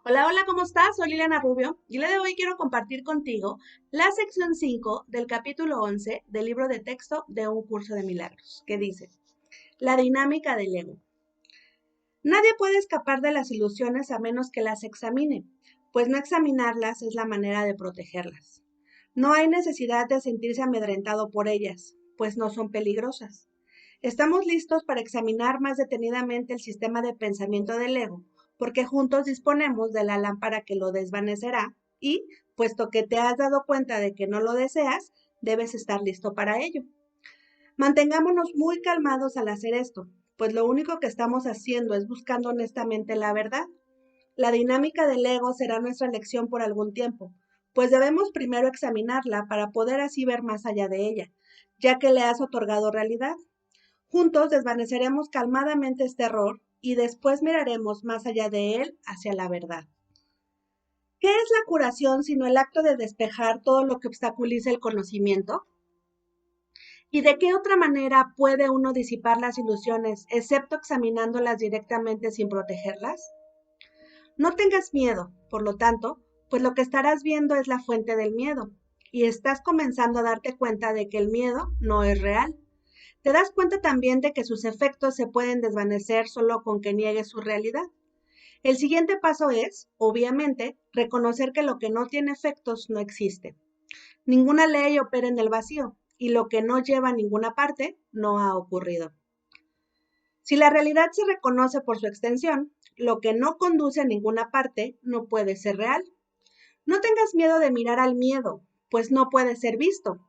Hola, hola, ¿cómo estás? Soy Liliana Rubio y el día de hoy quiero compartir contigo la sección 5 del capítulo 11 del libro de texto de Un Curso de Milagros, que dice, la dinámica del ego. Nadie puede escapar de las ilusiones a menos que las examine, pues no examinarlas es la manera de protegerlas. No hay necesidad de sentirse amedrentado por ellas, pues no son peligrosas. Estamos listos para examinar más detenidamente el sistema de pensamiento del ego, porque juntos disponemos de la lámpara que lo desvanecerá y, puesto que te has dado cuenta de que no lo deseas, debes estar listo para ello. Mantengámonos muy calmados al hacer esto, pues lo único que estamos haciendo es buscando honestamente la verdad. La dinámica del ego será nuestra lección por algún tiempo, pues debemos primero examinarla para poder así ver más allá de ella, ya que le has otorgado realidad. Juntos desvaneceremos calmadamente este error y después miraremos más allá de él hacia la verdad. ¿Qué es la curación sino el acto de despejar todo lo que obstaculiza el conocimiento? ¿Y de qué otra manera puede uno disipar las ilusiones, excepto examinándolas directamente sin protegerlas? No tengas miedo, por lo tanto, pues lo que estarás viendo es la fuente del miedo, y estás comenzando a darte cuenta de que el miedo no es real. Te das cuenta también de que sus efectos se pueden desvanecer solo con que niegues su realidad. El siguiente paso es, obviamente, reconocer que lo que no tiene efectos no existe. Ninguna ley opera en el vacío, y lo que no lleva a ninguna parte no ha ocurrido. Si la realidad se reconoce por su extensión, lo que no conduce a ninguna parte no puede ser real. No tengas miedo de mirar al miedo, pues no puede ser visto.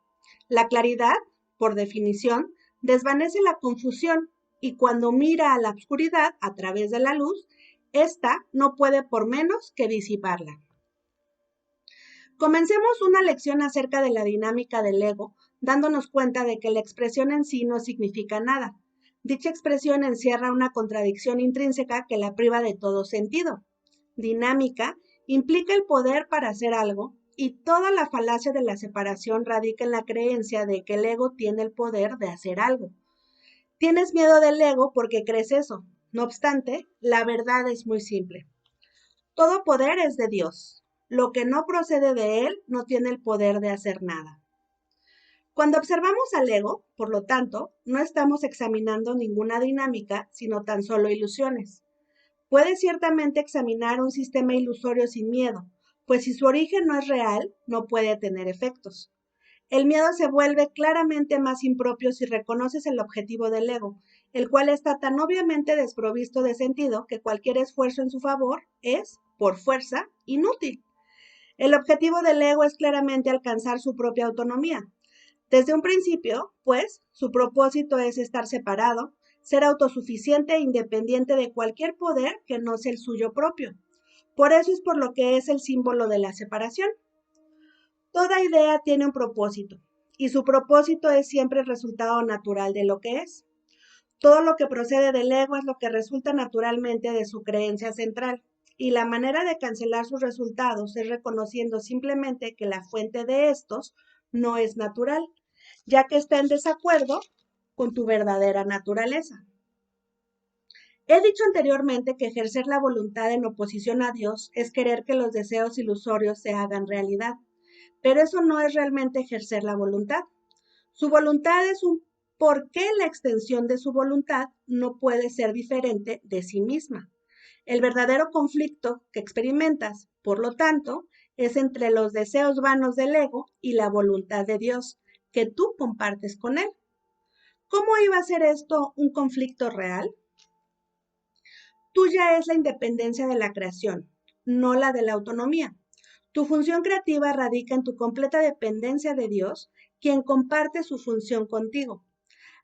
La claridad, por definición, desvanece la confusión y cuando mira a la oscuridad a través de la luz, ésta no puede por menos que disiparla. Comencemos una lección acerca de la dinámica del ego, dándonos cuenta de que la expresión en sí no significa nada. Dicha expresión encierra una contradicción intrínseca que la priva de todo sentido. Dinámica implica el poder para hacer algo y toda la falacia de la separación radica en la creencia de que el ego tiene el poder de hacer algo. Tienes miedo del ego porque crees eso. No obstante, la verdad es muy simple. Todo poder es de Dios. Lo que no procede de Él no tiene el poder de hacer nada. Cuando observamos al ego, por lo tanto, no estamos examinando ninguna dinámica, sino tan solo ilusiones. Puedes ciertamente examinar un sistema ilusorio sin miedo, pues si su origen no es real, no puede tener efectos. El miedo se vuelve claramente más impropio si reconoces el objetivo del ego, el cual está tan obviamente desprovisto de sentido que cualquier esfuerzo en su favor es, por fuerza, inútil. El objetivo del ego es claramente alcanzar su propia autonomía. Desde un principio, pues, su propósito es estar separado, ser autosuficiente e independiente de cualquier poder que no sea el suyo propio. Por eso es por lo que es el símbolo de la separación. Toda idea tiene un propósito, y su propósito es siempre el resultado natural de lo que es. Todo lo que procede del ego es lo que resulta naturalmente de su creencia central, y la manera de cancelar sus resultados es reconociendo simplemente que la fuente de estos no es natural, ya que está en desacuerdo con tu verdadera naturaleza. He dicho anteriormente que ejercer la voluntad en oposición a Dios es querer que los deseos ilusorios se hagan realidad, pero eso no es realmente ejercer la voluntad. Su voluntad es un por qué la extensión de su voluntad no puede ser diferente de sí misma. El verdadero conflicto que experimentas, por lo tanto, es entre los deseos vanos del ego y la voluntad de Dios, que tú compartes con él. ¿Cómo iba a ser esto un conflicto real? Tuya es la independencia de la creación, no la de la autonomía. Tu función creativa radica en tu completa dependencia de Dios, quien comparte su función contigo.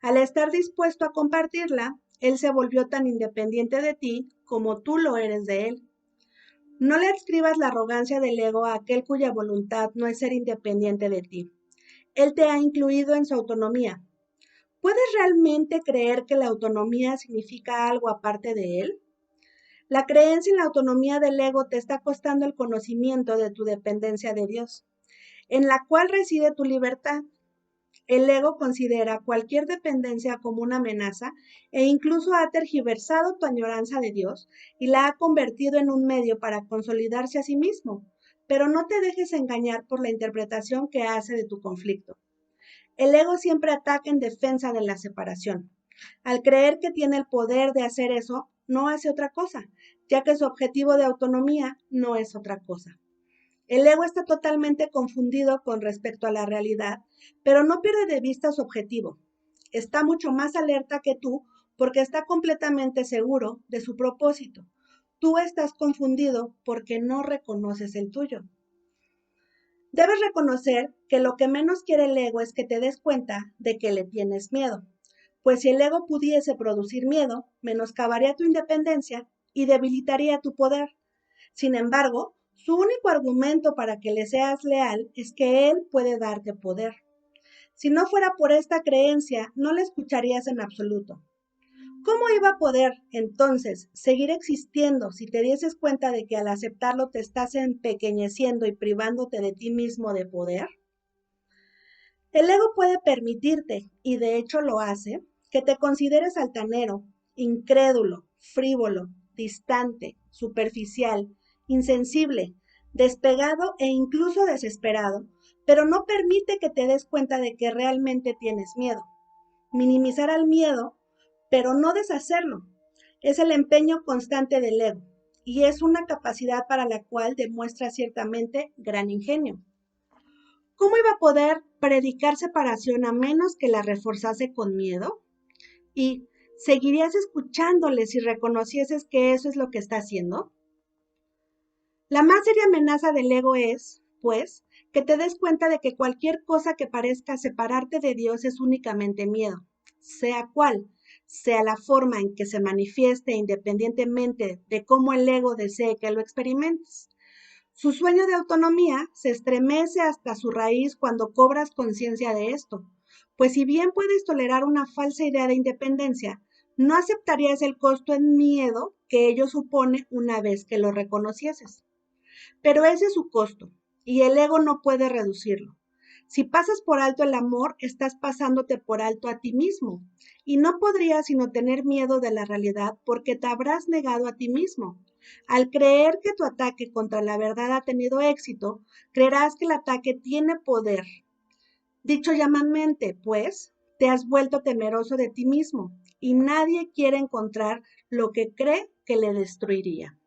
Al estar dispuesto a compartirla, Él se volvió tan independiente de ti como tú lo eres de Él. No le adscribas la arrogancia del ego a aquel cuya voluntad no es ser independiente de ti. Él te ha incluido en su autonomía. ¿Puedes realmente creer que la autonomía significa algo aparte de Él? La creencia en la autonomía del ego te está costando el conocimiento de tu dependencia de Dios, en la cual reside tu libertad. El ego considera cualquier dependencia como una amenaza e incluso ha tergiversado tu añoranza de Dios y la ha convertido en un medio para consolidarse a sí mismo. Pero no te dejes engañar por la interpretación que hace de tu conflicto. El ego siempre ataca en defensa de la separación. Al creer que tiene el poder de hacer eso, no hace otra cosa, ya que su objetivo de autonomía no es otra cosa. El ego está totalmente confundido con respecto a la realidad, pero no pierde de vista su objetivo. Está mucho más alerta que tú porque está completamente seguro de su propósito. Tú estás confundido porque no reconoces el tuyo. Debes reconocer que lo que menos quiere el ego es que te des cuenta de que le tienes miedo, pues si el ego pudiese producir miedo, menoscabaría tu independencia y debilitaría tu poder. Sin embargo, su único argumento para que le seas leal es que él puede darte poder. Si no fuera por esta creencia, no le escucharías en absoluto. ¿Cómo iba a poder, entonces, seguir existiendo si te dieses cuenta de que al aceptarlo te estás empequeñeciendo y privándote de ti mismo de poder? El ego puede permitirte, y de hecho lo hace, que te consideres altanero, incrédulo, frívolo, distante, superficial, insensible, despegado e incluso desesperado, pero no permite que te des cuenta de que realmente tienes miedo. Minimizar al miedo, pero no deshacerlo, es el empeño constante del ego y es una capacidad para la cual demuestra ciertamente gran ingenio. ¿Cómo iba a poder predicar separación a menos que la reforzase con miedo? ¿Y seguirías escuchándole si reconocieses que eso es lo que está haciendo? La más seria amenaza del ego es, pues, que te des cuenta de que cualquier cosa que parezca separarte de Dios es únicamente miedo, sea cual sea la forma en que se manifieste independientemente de cómo el ego desee que lo experimentes. Su sueño de autonomía se estremece hasta su raíz cuando cobras conciencia de esto, pues si bien puedes tolerar una falsa idea de independencia, no aceptarías el costo en miedo que ello supone una vez que lo reconocieses. Pero ese es su costo, y el ego no puede reducirlo. Si pasas por alto el amor, estás pasándote por alto a ti mismo, y no podrías sino tener miedo de la realidad porque te habrás negado a ti mismo. Al creer que tu ataque contra la verdad ha tenido éxito, creerás que el ataque tiene poder. Dicho llanamente, pues, te has vuelto temeroso de ti mismo, y nadie quiere encontrar lo que cree que le destruiría.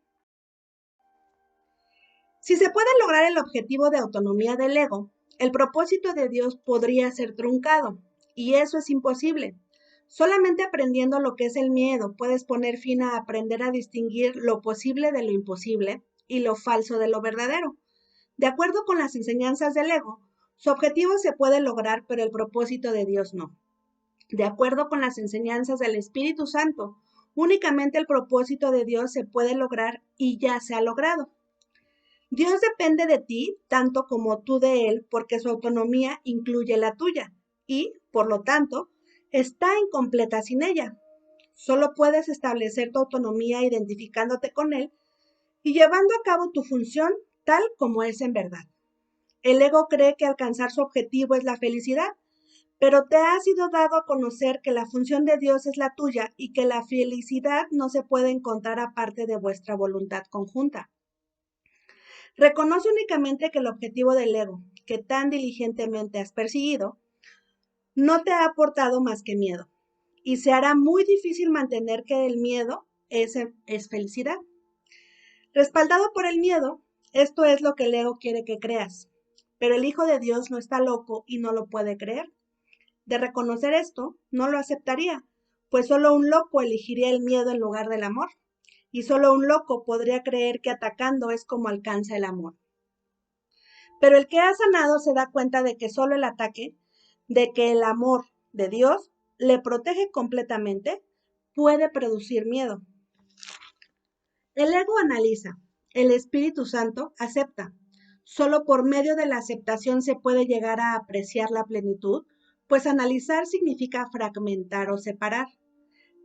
Si se puede lograr el objetivo de autonomía del ego, el propósito de Dios podría ser truncado, y eso es imposible. Solamente aprendiendo lo que es el miedo puedes poner fin a aprender a distinguir lo posible de lo imposible y lo falso de lo verdadero. De acuerdo con las enseñanzas del ego, su objetivo se puede lograr, pero el propósito de Dios no. De acuerdo con las enseñanzas del Espíritu Santo, únicamente el propósito de Dios se puede lograr y ya se ha logrado. Dios depende de ti tanto como tú de Él, porque su autonomía incluye la tuya y, por lo tanto, está incompleta sin ella. Solo puedes establecer tu autonomía identificándote con Él y llevando a cabo tu función tal como es en verdad. El ego cree que alcanzar su objetivo es la felicidad, pero te ha sido dado a conocer que la función de Dios es la tuya y que la felicidad no se puede encontrar aparte de vuestra voluntad conjunta. Reconoce únicamente que el objetivo del ego, que tan diligentemente has perseguido, no te ha aportado más que miedo, y se hará muy difícil mantener que el miedo es felicidad. Respaldado por el miedo, esto es lo que el ego quiere que creas, pero el Hijo de Dios no está loco y no lo puede creer. De reconocer esto, no lo aceptaría, pues solo un loco elegiría el miedo en lugar del amor, y solo un loco podría creer que atacando es como alcanza el amor. Pero el que ha sanado se da cuenta de que solo el ataque, de que el amor de Dios le protege completamente, puede producir miedo. El ego analiza, el Espíritu Santo acepta. Solo por medio de la aceptación se puede llegar a apreciar la plenitud, pues analizar significa fragmentar o separar.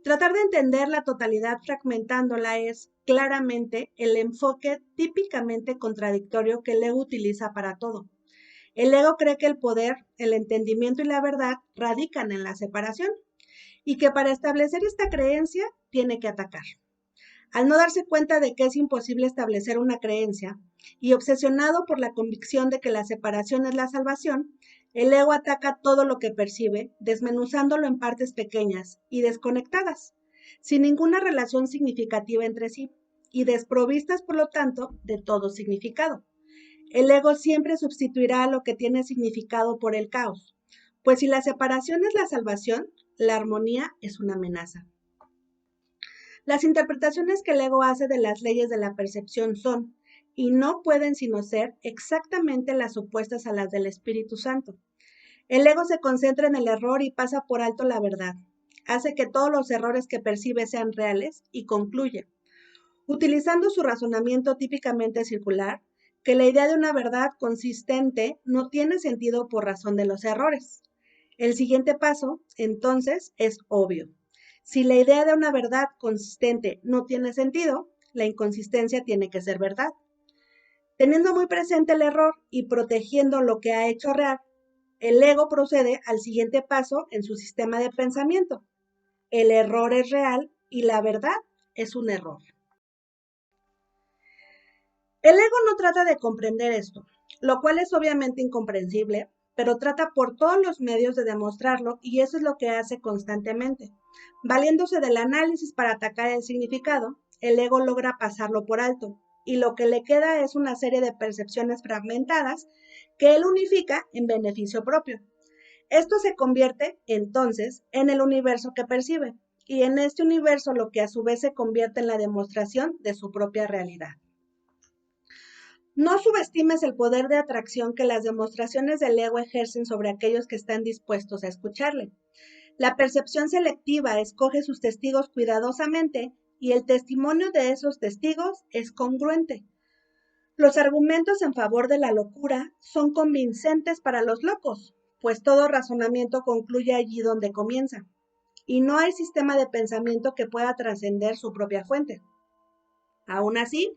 Tratar de entender la totalidad fragmentándola es claramente el enfoque típicamente contradictorio que el ego utiliza para todo. El ego cree que el poder, el entendimiento y la verdad radican en la separación y que para establecer esta creencia tiene que atacar. Al no darse cuenta de que es imposible establecer una creencia y obsesionado por la convicción de que la separación es la salvación, el ego ataca todo lo que percibe, desmenuzándolo en partes pequeñas y desconectadas, sin ninguna relación significativa entre sí y desprovistas, por lo tanto, de todo significado. El ego siempre sustituirá lo que tiene significado por el caos, pues si la separación es la salvación, la armonía es una amenaza. Las interpretaciones que el ego hace de las leyes de la percepción son, y no pueden sino ser, exactamente las opuestas a las del Espíritu Santo. El ego se concentra en el error y pasa por alto la verdad. Hace que todos los errores que percibe sean reales y concluye, utilizando su razonamiento típicamente circular, que la idea de una verdad consistente no tiene sentido por razón de los errores. El siguiente paso, entonces, es obvio. Si la idea de una verdad consistente no tiene sentido, la inconsistencia tiene que ser verdad. Teniendo muy presente el error y protegiendo lo que ha hecho real, el ego procede al siguiente paso en su sistema de pensamiento. El error es real y la verdad es un error. El ego no trata de comprender esto, lo cual es obviamente incomprensible, pero trata por todos los medios de demostrarlo y eso es lo que hace constantemente. Valiéndose del análisis para atacar el significado, el ego logra pasarlo por alto y lo que le queda es una serie de percepciones fragmentadas que él unifica en beneficio propio. Esto se convierte, entonces, en el universo que percibe y en este universo lo que a su vez se convierte en la demostración de su propia realidad. No subestimes el poder de atracción que las demostraciones del ego ejercen sobre aquellos que están dispuestos a escucharle. La percepción selectiva escoge sus testigos cuidadosamente y el testimonio de esos testigos es congruente. Los argumentos en favor de la locura son convincentes para los locos, pues todo razonamiento concluye allí donde comienza, y no hay sistema de pensamiento que pueda trascender su propia fuente. Aún así,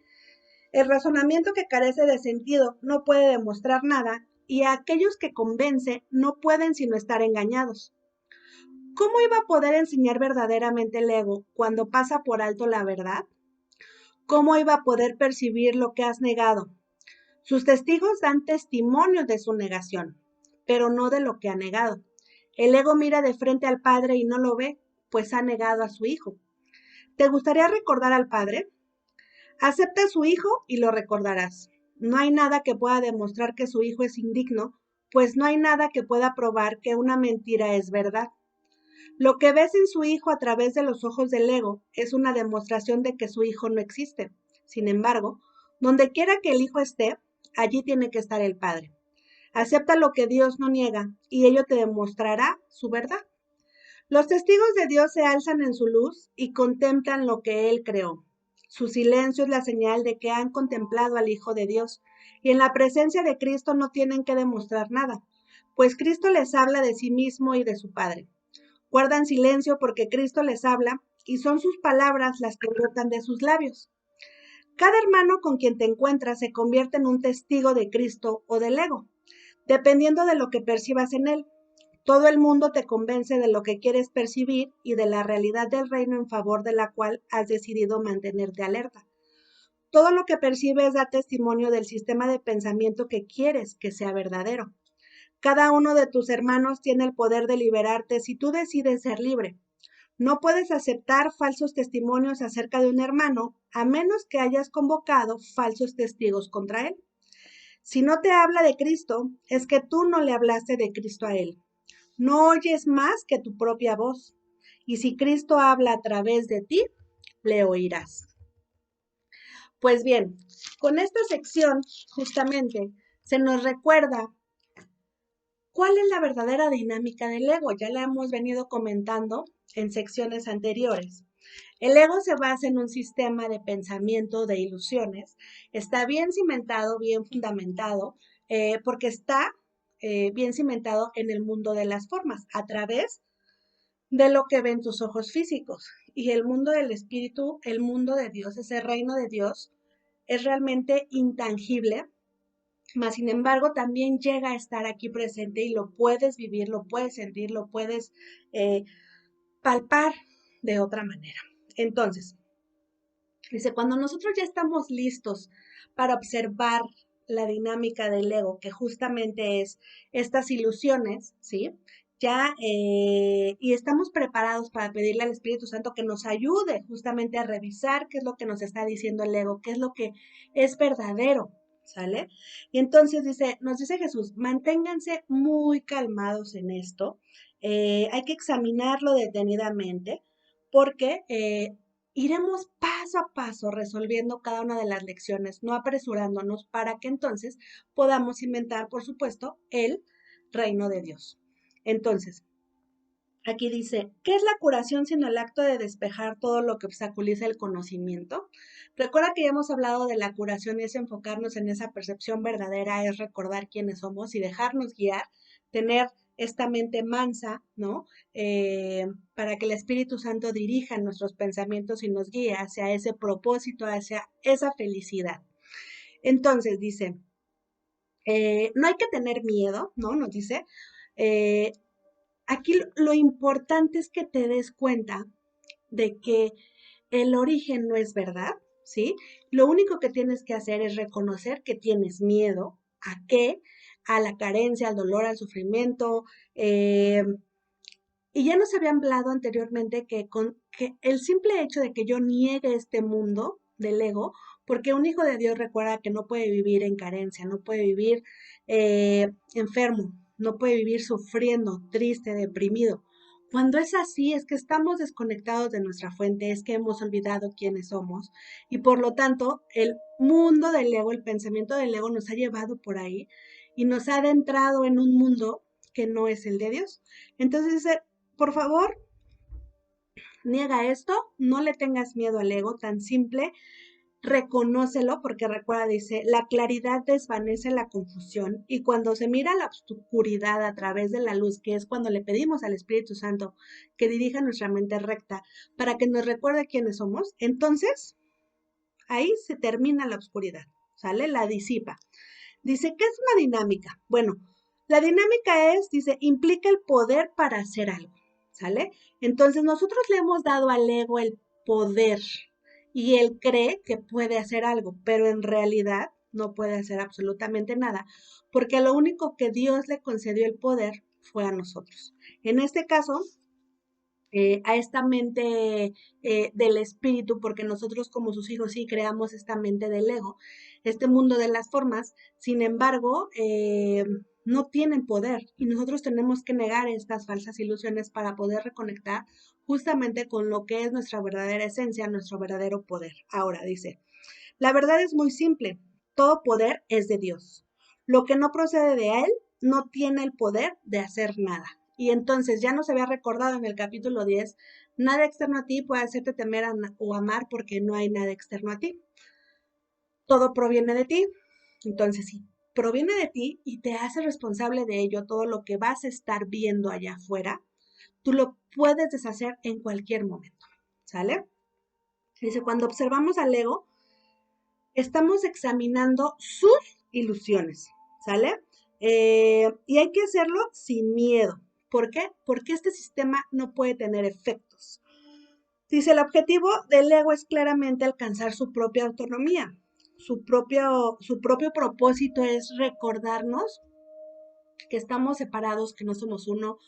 el razonamiento que carece de sentido no puede demostrar nada y a aquellos que convence no pueden sino estar engañados. ¿Cómo iba a poder enseñar verdaderamente el ego cuando pasa por alto la verdad? ¿Cómo iba a poder percibir lo que has negado? Sus testigos dan testimonio de su negación, pero no de lo que ha negado. El ego mira de frente al Padre y no lo ve, pues ha negado a su Hijo. ¿Te gustaría recordar al Padre? Acepta a su hijo y lo recordarás. No hay nada que pueda demostrar que su hijo es indigno, pues no hay nada que pueda probar que una mentira es verdad. Lo que ves en su hijo a través de los ojos del ego es una demostración de que su hijo no existe. Sin embargo, donde quiera que el hijo esté, allí tiene que estar el Padre. Acepta lo que Dios no niega y ello te demostrará su verdad. Los testigos de Dios se alzan en su luz y contemplan lo que Él creó. Su silencio es la señal de que han contemplado al Hijo de Dios y en la presencia de Cristo no tienen que demostrar nada, pues Cristo les habla de sí mismo y de su Padre. Guardan silencio porque Cristo les habla y son sus palabras las que brotan de sus labios. Cada hermano con quien te encuentras se convierte en un testigo de Cristo o del ego, dependiendo de lo que percibas en él. Todo el mundo te convence de lo que quieres percibir y de la realidad del reino en favor de la cual has decidido mantenerte alerta. Todo lo que percibes da testimonio del sistema de pensamiento que quieres que sea verdadero. Cada uno de tus hermanos tiene el poder de liberarte si tú decides ser libre. No puedes aceptar falsos testimonios acerca de un hermano a menos que hayas convocado falsos testigos contra él. Si no te habla de Cristo, es que tú no le hablaste de Cristo a él. No oyes más que tu propia voz. Y si Cristo habla a través de ti, le oirás. Pues bien, con esta sección justamente se nos recuerda cuál es la verdadera dinámica del ego. Ya la hemos venido comentando en secciones anteriores. El ego se basa en un sistema de pensamiento de ilusiones. Está bien cimentado, bien fundamentado, porque está bien cimentado en el mundo de las formas, a través de lo que ven tus ojos físicos. Y el mundo del espíritu, el mundo de Dios, ese reino de Dios, es realmente intangible mas sin embargo también llega a estar aquí presente y lo puedes vivir, lo puedes sentir, lo puedes eh, palpar de otra manera. Entonces, dice, cuando nosotros ya estamos listos para observar la dinámica del ego, que justamente es estas ilusiones, ¿sí? Ya, y estamos preparados para pedirle al Espíritu Santo que nos ayude justamente a revisar qué es lo que nos está diciendo el ego, qué es lo que es verdadero, ¿sale? Y entonces dice, nos dice Jesús, manténganse muy calmados en esto, hay que examinarlo detenidamente, porque iremos paso a paso resolviendo cada una de las lecciones, no apresurándonos para que entonces podamos inventar, por supuesto, el reino de Dios. Entonces, aquí dice, ¿qué es la curación sino el acto de despejar todo lo que obstaculiza el conocimiento? Recuerda que ya hemos hablado de la curación y es enfocarnos en esa percepción verdadera, es recordar quiénes somos y dejarnos guiar, tener esta mente mansa, ¿no? Para que el Espíritu Santo dirija nuestros pensamientos y nos guíe hacia ese propósito, hacia esa felicidad. Entonces dice, no hay que tener miedo, ¿no? Nos dice, eh, aquí lo importante es que te des cuenta de que el origen no es verdad, ¿sí? Lo único que tienes que hacer es reconocer que tienes miedo. ¿A qué? A la carencia, al dolor, al sufrimiento. Y ya nos había hablado anteriormente que el simple hecho de que yo niegue este mundo del ego, porque un hijo de Dios recuerda que no puede vivir en carencia, no puede vivir enfermo, no puede vivir sufriendo, triste, deprimido. Cuando es así, es que estamos desconectados de nuestra fuente, es que hemos olvidado quiénes somos y por lo tanto el mundo del ego, el pensamiento del ego nos ha llevado por ahí y nos ha adentrado en un mundo que no es el de Dios. Entonces dice, por favor, niega esto, no le tengas miedo al ego, tan simple, reconócelo, porque recuerda, dice, la claridad desvanece la confusión y cuando se mira la oscuridad a través de la luz, que es cuando le pedimos al Espíritu Santo que dirija nuestra mente recta para que nos recuerde quiénes somos, entonces ahí se termina la oscuridad, ¿sale? La disipa. Dice, ¿qué es una dinámica? Bueno, la dinámica es, dice, implica el poder para hacer algo, ¿sale? Entonces nosotros le hemos dado al ego el poder y él cree que puede hacer algo, pero en realidad no puede hacer absolutamente nada, porque lo único que Dios le concedió el poder fue a nosotros. En este caso, a esta mente del espíritu, porque nosotros como sus hijos sí creamos esta mente del ego, este mundo de las formas, sin embargo, no tienen poder y nosotros tenemos que negar estas falsas ilusiones para poder reconectar justamente con lo que es nuestra verdadera esencia, nuestro verdadero poder. Ahora dice, la verdad es muy simple, todo poder es de Dios. Lo que no procede de Él no tiene el poder de hacer nada. Y entonces ya nos había recordado en el capítulo 10, nada externo a ti puede hacerte temer o amar porque no hay nada externo a ti. Todo proviene de ti. Entonces, si proviene de ti y te hace responsable de ello, todo lo que vas a estar viendo allá afuera, tú lo puedes deshacer en cualquier momento. ¿Sale? Dice, cuando observamos al ego, estamos examinando sus ilusiones, ¿sale? Y hay que hacerlo sin miedo. ¿Por qué? Porque este sistema no puede tener efectos. Dice, el objetivo del ego es claramente alcanzar su propia autonomía. Su propio propósito es recordarnos que estamos separados, que no somos uno,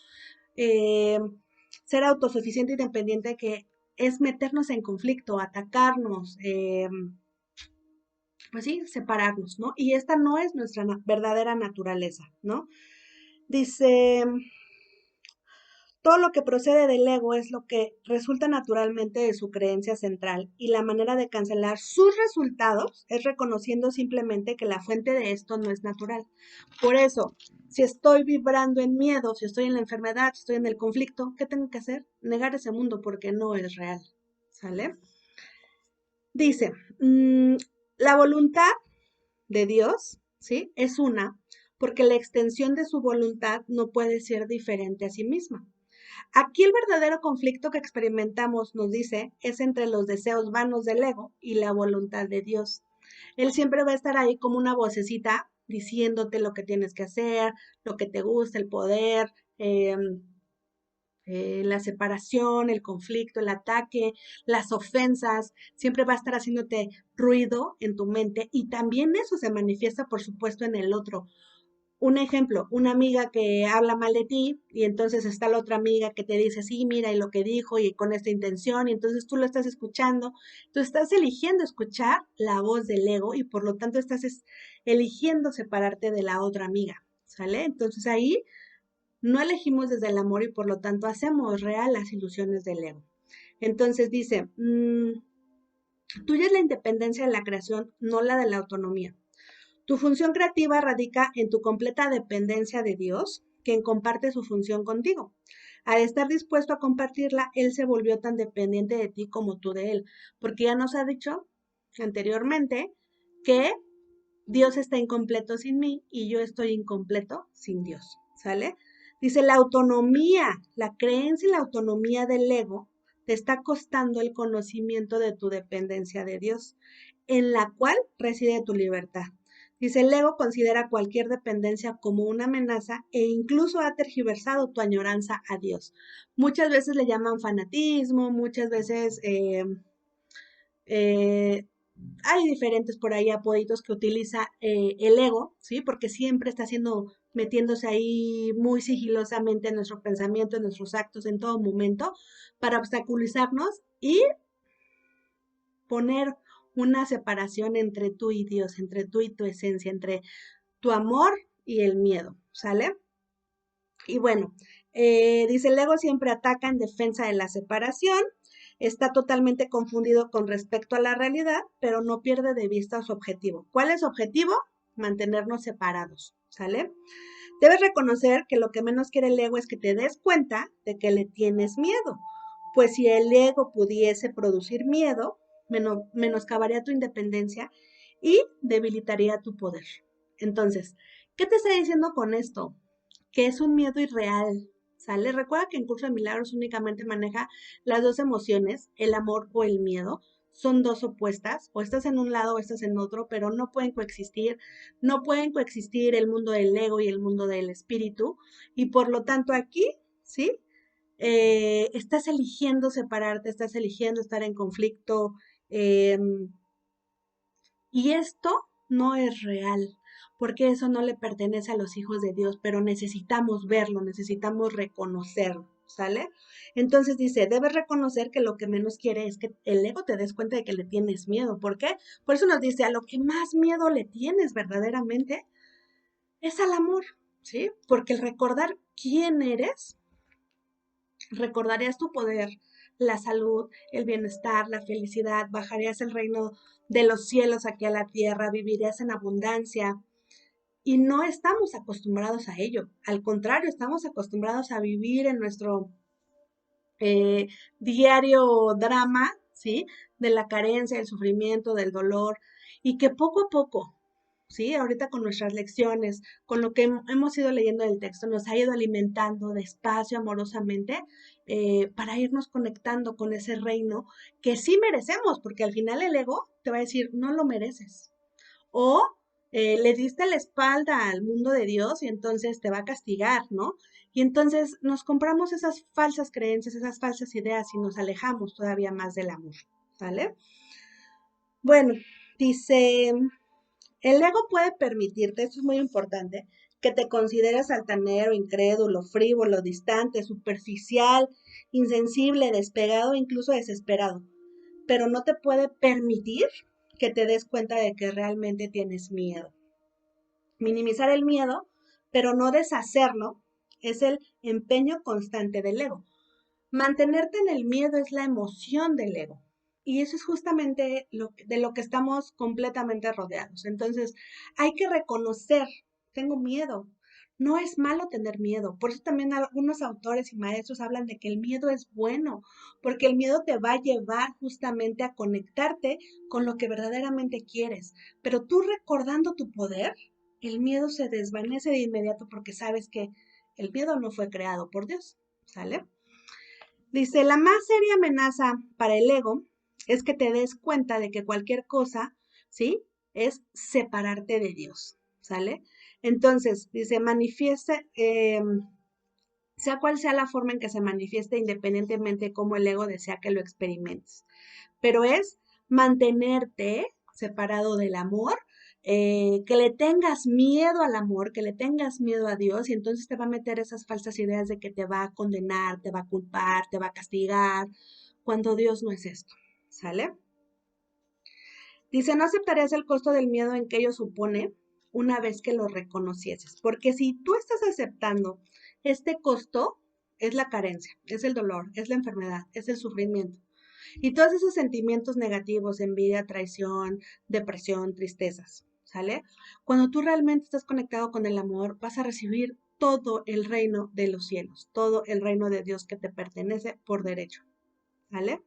eh, ser autosuficiente y dependiente, que es meternos en conflicto, atacarnos, pues sí, separarnos, ¿no? Y esta no es nuestra verdadera naturaleza, ¿no? Dice, todo lo que procede del ego es lo que resulta naturalmente de su creencia central y la manera de cancelar sus resultados es reconociendo simplemente que la fuente de esto no es natural. Por eso, si estoy vibrando en miedo, si estoy en la enfermedad, si estoy en el conflicto, ¿qué tengo que hacer? Negar ese mundo porque no es real, ¿sale? Dice, la voluntad de Dios, ¿sí? Es una, porque la extensión de su voluntad no puede ser diferente a sí misma. Aquí el verdadero conflicto que experimentamos, nos dice, es entre los deseos vanos del ego y la voluntad de Dios. Él siempre va a estar ahí como una vocecita diciéndote lo que tienes que hacer, lo que te gusta, el poder, la separación, el conflicto, el ataque, las ofensas, siempre va a estar haciéndote ruido en tu mente y también eso se manifiesta, por supuesto, en el otro. Un ejemplo, una amiga que habla mal de ti y entonces está la otra amiga que te dice, sí, mira, y lo que dijo y con esta intención, y entonces tú lo estás escuchando, tú estás eligiendo escuchar la voz del ego y por lo tanto estás eligiendo separarte de la otra amiga, ¿sale? Entonces ahí no elegimos desde el amor y por lo tanto hacemos real las ilusiones del ego. Entonces dice, tuya es la independencia de la creación, no la de la autonomía. Tu función creativa radica en tu completa dependencia de Dios, quien comparte su función contigo. Al estar dispuesto a compartirla, Él se volvió tan dependiente de ti como tú de Él, porque ya nos ha dicho anteriormente que Dios está incompleto sin mí y yo estoy incompleto sin Dios, ¿sale? Dice, la autonomía, la creencia en la autonomía del ego te está costando el conocimiento de tu dependencia de Dios, en la cual reside tu libertad. Dice, el ego considera cualquier dependencia como una amenaza e incluso ha tergiversado tu añoranza a Dios. Muchas veces le llaman fanatismo, muchas veces eh, hay diferentes por ahí apoditos que utiliza el ego, ¿sí? Porque siempre está haciendo, metiéndose ahí muy sigilosamente en nuestro pensamiento, en nuestros actos, en todo momento, para obstaculizarnos y poner una separación entre tú y Dios, entre tú y tu esencia, entre tu amor y el miedo, ¿sale? Y bueno, dice, el ego siempre ataca en defensa de la separación, está totalmente confundido con respecto a la realidad, pero no pierde de vista su objetivo. ¿Cuál es su objetivo? Mantenernos separados, ¿sale? Debes reconocer que lo que menos quiere el ego es que te des cuenta de que le tienes miedo, pues si el ego pudiese producir miedo, menoscabaría tu independencia y debilitaría tu poder. Entonces, ¿qué te está diciendo con esto? Que es un miedo irreal, ¿sale? Recuerda que en Curso de Milagros únicamente maneja las dos emociones, el amor o el miedo. Son dos opuestas, o estás en un lado o estás en otro, pero no pueden coexistir. No pueden coexistir el mundo del ego y el mundo del espíritu. Y por lo tanto aquí, ¿sí? Estás eligiendo separarte, estás eligiendo estar en conflicto. Eh, y esto no es real, porque eso no le pertenece a los hijos de Dios, pero necesitamos verlo, necesitamos reconocerlo, ¿sale? Entonces dice, debes reconocer que lo que menos quiere es que el ego te des cuenta de que le tienes miedo. ¿Por qué? Por eso nos dice, a lo que más miedo le tienes verdaderamente es al amor, ¿sí? Porque el recordar quién eres, recordarías tu poder, la salud, el bienestar, la felicidad, bajarías el reino de los cielos aquí a la tierra, vivirías en abundancia. Y no estamos acostumbrados a ello. Al contrario, estamos acostumbrados a vivir en nuestro diario drama, ¿sí? De la carencia, del sufrimiento, del dolor. Y que poco a poco, ¿sí? Ahorita con nuestras lecciones, con lo que hemos ido leyendo del texto, nos ha ido alimentando despacio, amorosamente, para irnos conectando con ese reino que sí merecemos, porque al final el ego te va a decir, no lo mereces. O le diste la espalda al mundo de Dios y entonces te va a castigar, ¿no? Y entonces nos compramos esas falsas creencias, esas falsas ideas y nos alejamos todavía más del amor, ¿sale? Bueno, dice, el ego puede permitirte, esto es muy importante, que te consideres altanero, incrédulo, frívolo, distante, superficial, insensible, despegado, incluso desesperado, pero no te puede permitir que te des cuenta de que realmente tienes miedo. Minimizar el miedo, pero no deshacerlo, es el empeño constante del ego. Mantenerte en el miedo es la emoción del ego. Y eso es justamente de lo que estamos completamente rodeados. Entonces, hay que reconocer, tengo miedo. No es malo tener miedo. Por eso también algunos autores y maestros hablan de que el miedo es bueno, porque el miedo te va a llevar justamente a conectarte con lo que verdaderamente quieres. Pero tú recordando tu poder, el miedo se desvanece de inmediato porque sabes que el miedo no fue creado por Dios. ¿Sale? Dice, la más seria amenaza para el ego es que te des cuenta de que cualquier cosa, ¿sí? Es separarte de Dios, ¿sale? Entonces, dice, manifieste, sea cual sea la forma en que se manifieste, independientemente de cómo el ego desea que lo experimentes. Pero es mantenerte separado del amor, que le tengas miedo al amor, que le tengas miedo a Dios, y entonces te va a meter esas falsas ideas de que te va a condenar, te va a culpar, te va a castigar, cuando Dios no es esto, ¿sale? Dice, no aceptarías el costo del miedo en que ello supone una vez que lo reconocieses, porque si tú estás aceptando este costo, es la carencia, es el dolor, es la enfermedad, es el sufrimiento. Y todos esos sentimientos negativos, envidia, traición, depresión, tristezas, ¿sale? Cuando tú realmente estás conectado con el amor, vas a recibir todo el reino de los cielos, todo el reino de Dios que te pertenece por derecho, ¿sale?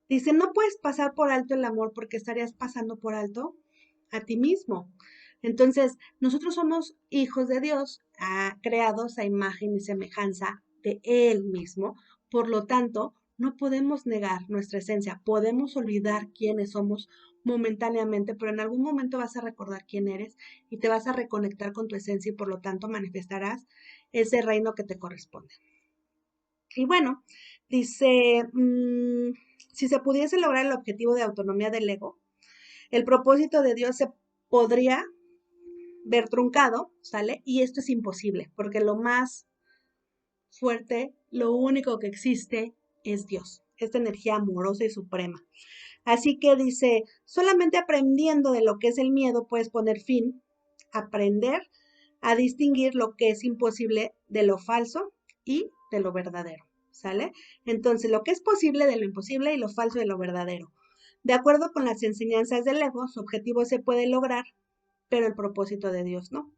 Dice, no puedes pasar por alto el amor porque estarías pasando por alto a ti mismo. Entonces, nosotros somos hijos de Dios, creados a imagen y semejanza de Él mismo. Por lo tanto, no podemos negar nuestra esencia. Podemos olvidar quiénes somos momentáneamente, pero en algún momento vas a recordar quién eres y te vas a reconectar con tu esencia y por lo tanto manifestarás ese reino que te corresponde. Y bueno, dice, si se pudiese lograr el objetivo de autonomía del ego, el propósito de Dios se podría ver truncado, ¿sale? Y esto es imposible, porque lo más fuerte, lo único que existe es Dios, esta energía amorosa y suprema. Así que dice, solamente aprendiendo de lo que es el miedo puedes poner fin, aprender a distinguir lo que es imposible de lo falso y de lo verdadero, ¿sale? Entonces, lo que es posible de lo imposible y lo falso de lo verdadero. De acuerdo con las enseñanzas del ego, su objetivo se puede lograr, pero el propósito de Dios no.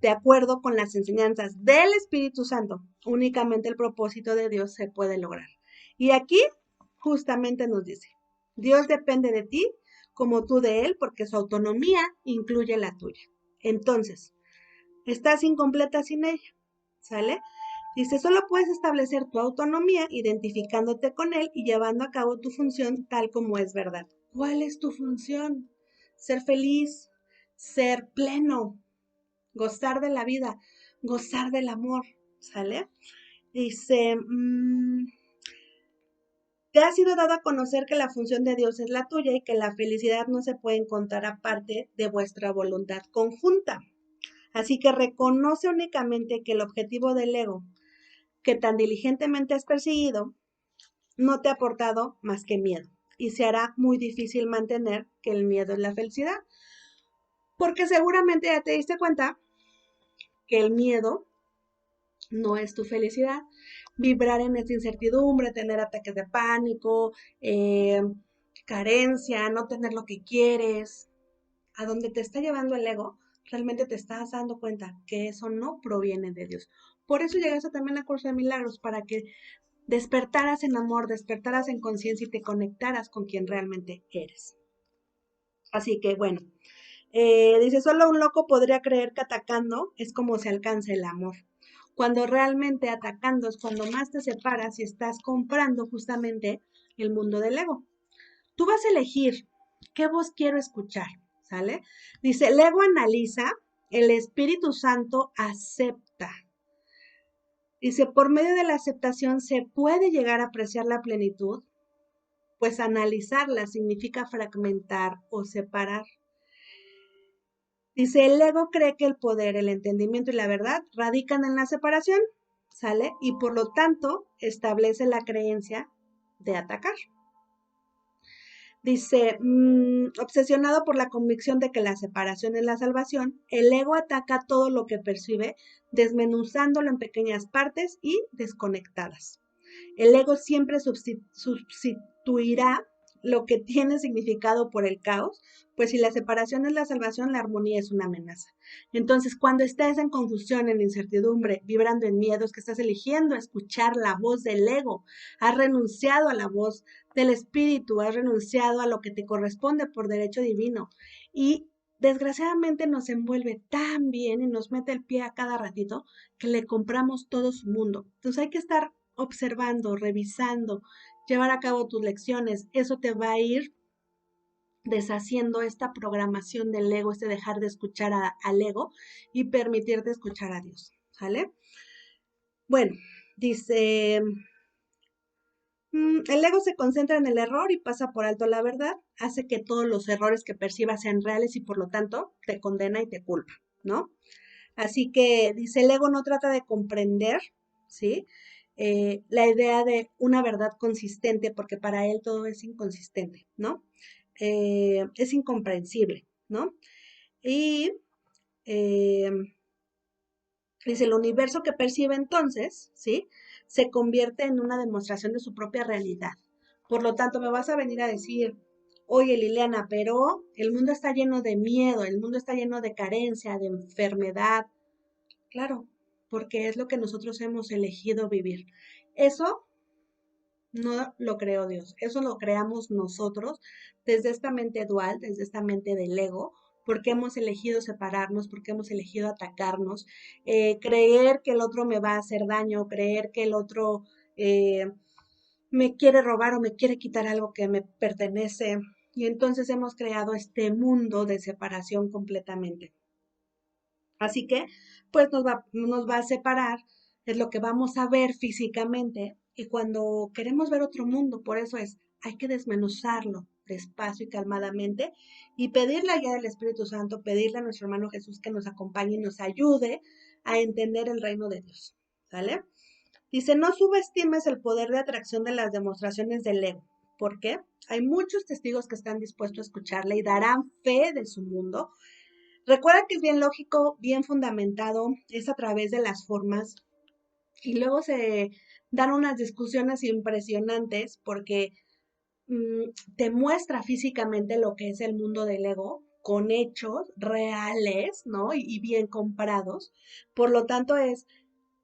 De acuerdo con las enseñanzas del Espíritu Santo, únicamente el propósito de Dios se puede lograr. Y aquí justamente nos dice, Dios depende de ti como tú de Él, porque su autonomía incluye la tuya. Entonces, estás incompleta sin ella, ¿sale? Dice, solo puedes establecer tu autonomía identificándote con Él y llevando a cabo tu función tal como es verdad. ¿Cuál es tu función? Ser feliz, ser pleno, gozar de la vida, gozar del amor, ¿sale? Dice, te ha sido dado a conocer que la función de Dios es la tuya y que la felicidad no se puede encontrar aparte de vuestra voluntad conjunta. Así que reconoce únicamente que el objetivo del ego que tan diligentemente has perseguido no te ha aportado más que miedo y se hará muy difícil mantener que el miedo es la felicidad, porque seguramente ya te diste cuenta que el miedo no es tu felicidad. Vibrar en esta incertidumbre, tener ataques de pánico, carencia, no tener lo que quieres, a donde te está llevando el ego, realmente te estás dando cuenta que eso no proviene de Dios. Por eso llegaste también a Curso de Milagros, para que despertaras en amor, despertaras en conciencia y te conectaras con quien realmente eres. Así que bueno, dice, solo un loco podría creer que atacando es como se alcanza el amor. Cuando realmente atacando es cuando más te separas y estás comprando justamente el mundo del ego. Tú vas a elegir qué voz quiero escuchar, ¿sale? Dice, el ego analiza, el Espíritu Santo acepta. Dice, por medio de la aceptación se puede llegar a apreciar la plenitud, pues analizarla significa fragmentar o separar. Dice, el ego cree que el poder, el entendimiento y la verdad radican en la separación, ¿sale? Y por lo tanto establece la creencia de atacar. Dice, obsesionado por la convicción de que la separación es la salvación, el ego ataca todo lo que percibe, desmenuzándolo en pequeñas partes y desconectadas. El ego siempre sustituirá lo que tiene significado por el caos, pues si la separación es la salvación, la armonía es una amenaza. Entonces, cuando estés en confusión, en incertidumbre, vibrando en miedos, que estás eligiendo escuchar la voz del ego, has renunciado a la voz del espíritu, has renunciado a lo que te corresponde por derecho divino. Y desgraciadamente nos envuelve tan bien y nos mete el pie a cada ratito que le compramos todo su mundo. Entonces hay que estar observando, revisando, llevar a cabo tus lecciones. Eso te va a ir deshaciendo esta programación del ego, este dejar de escuchar al ego y permitirte escuchar a Dios, ¿sale? Bueno, dice, el ego se concentra en el error y pasa por alto la verdad, hace que todos los errores que percibas sean reales y por lo tanto te condena y te culpa, ¿no? Así que dice, el ego no trata de comprender, ¿sí? La idea de una verdad consistente, porque para él todo es inconsistente, ¿no? Es incomprensible, ¿no? Y eh, dice, el universo que percibe entonces, ¿sí? Se convierte en una demostración de su propia realidad. Por lo tanto, me vas a venir a decir, oye Liliana, pero el mundo está lleno de miedo, el mundo está lleno de carencia, de enfermedad. Claro, porque es lo que nosotros hemos elegido vivir. Eso no lo creó Dios, eso lo creamos nosotros desde esta mente dual, desde esta mente del ego, porque hemos elegido separarnos, porque hemos elegido atacarnos, creer que el otro me va a hacer daño, creer que el otro me quiere robar o me quiere quitar algo que me pertenece. Y entonces hemos creado este mundo de separación completamente. Así que, pues nos va a separar, es lo que vamos a ver físicamente. Y cuando queremos ver otro mundo, por eso hay que desmenuzarlo despacio y calmadamente y pedirle allá del Espíritu Santo, pedirle a nuestro hermano Jesús que nos acompañe y nos ayude a entender el reino de Dios. ¿Sale? Dice, no subestimes el poder de atracción de las demostraciones del ego. ¿Por qué? Hay muchos testigos que están dispuestos a escucharle y darán fe de su mundo. Recuerda que es bien lógico, bien fundamentado, es a través de las formas y luego se dan unas discusiones impresionantes porque te muestra físicamente lo que es el mundo del ego con hechos reales, ¿no? Y bien comprados. Por lo tanto, es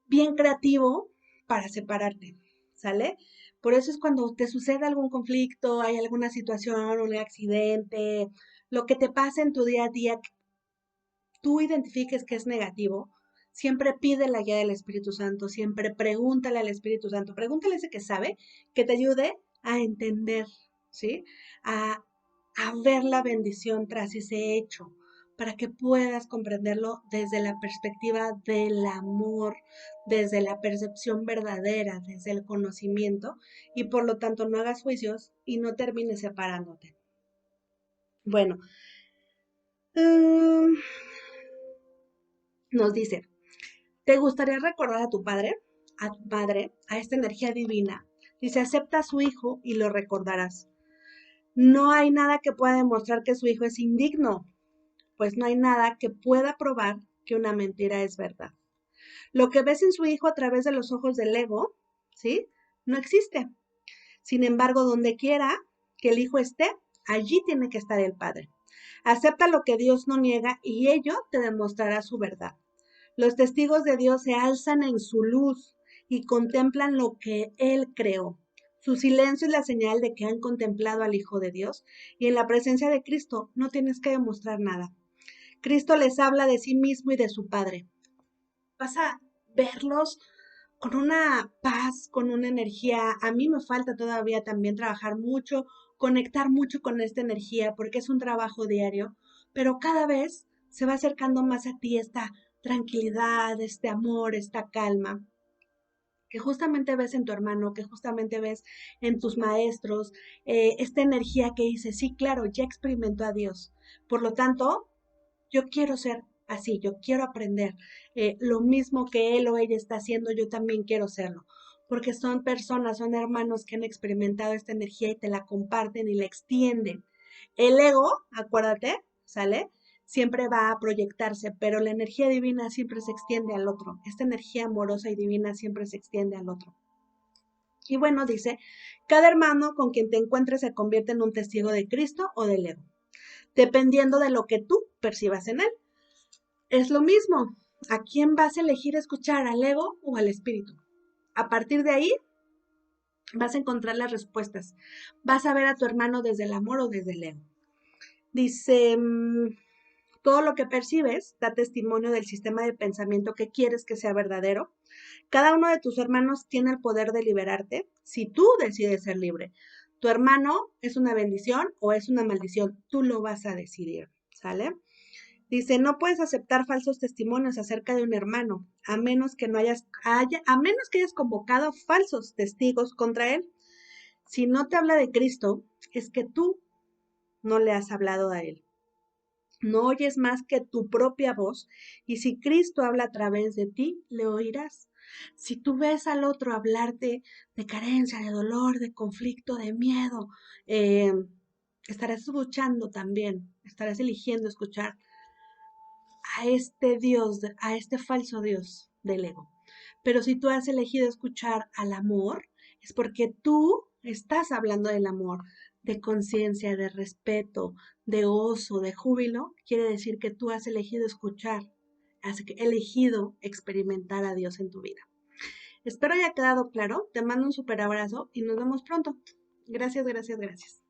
bien creativo para separarte, ¿sale? Por eso es cuando te sucede algún conflicto, hay alguna situación, un accidente, lo que te pasa en tu día a día tú identifiques que es negativo, siempre pide la guía del Espíritu Santo, siempre pregúntale al Espíritu Santo, pregúntale a ese que sabe, que te ayude a entender, ¿sí? A ver la bendición tras ese hecho, para que puedas comprenderlo desde la perspectiva del amor, desde la percepción verdadera, desde el conocimiento, y por lo tanto no hagas juicios y no termines separándote. Bueno, nos dice, ¿te gustaría recordar a tu padre, a tu madre, a esta energía divina? Dice, acepta a su hijo y lo recordarás. No hay nada que pueda demostrar que su hijo es indigno, pues no hay nada que pueda probar que una mentira es verdad. Lo que ves en su hijo a través de los ojos del ego, ¿sí? No existe. Sin embargo, donde quiera que el hijo esté, allí tiene que estar el padre. Acepta lo que Dios no niega y ello te demostrará su verdad. Los testigos de Dios se alzan en su luz y contemplan lo que Él creó. Su silencio es la señal de que han contemplado al Hijo de Dios y en la presencia de Cristo no tienes que demostrar nada. Cristo les habla de sí mismo y de su Padre. Vas a verlos con una paz, con una energía. A mí me falta todavía también trabajar mucho, conectar mucho con esta energía porque es un trabajo diario, pero cada vez se va acercando más a ti esta tranquilidad, este amor, esta calma que justamente ves en tu hermano, que justamente ves en tus maestros, esta energía que dice, sí, claro, ya experimentó a Dios. Por lo tanto, yo quiero ser así, yo quiero aprender lo mismo que él o ella está haciendo, yo también quiero serlo, porque son personas, son hermanos que han experimentado esta energía y te la comparten y la extienden. El ego, acuérdate, ¿sale? Siempre va a proyectarse, pero la energía divina siempre se extiende al otro. Esta energía amorosa y divina siempre se extiende al otro. Y bueno, dice, cada hermano con quien te encuentres se convierte en un testigo de Cristo o del ego, dependiendo de lo que tú percibas en él. Es lo mismo. ¿A quién vas a elegir escuchar? ¿Al ego o al espíritu? A partir de ahí vas a encontrar las respuestas. Vas a ver a tu hermano desde el amor o desde el ego. Dice, todo lo que percibes da testimonio del sistema de pensamiento que quieres que sea verdadero. Cada uno de tus hermanos tiene el poder de liberarte si tú decides ser libre. Tu hermano es una bendición o es una maldición. Tú lo vas a decidir, ¿sale? Dice, no puedes aceptar falsos testimonios acerca de un hermano, a menos que a menos que hayas convocado falsos testigos contra él. Si no te habla de Cristo, es que tú no le has hablado a él. No oyes más que tu propia voz, y si Cristo habla a través de ti, le oirás. Si tú ves al otro hablarte de carencia, de dolor, de conflicto, de miedo, eh, estarás escuchando también, estarás eligiendo escuchar a este Dios, a este falso Dios del ego. Pero si tú has elegido escuchar al amor, es porque tú estás hablando del amor, de conciencia, de respeto, de gozo, de júbilo. Quiere decir que tú has elegido escuchar, has elegido experimentar a Dios en tu vida. Espero haya quedado claro. Te mando un súper abrazo y nos vemos pronto. Gracias, gracias, gracias.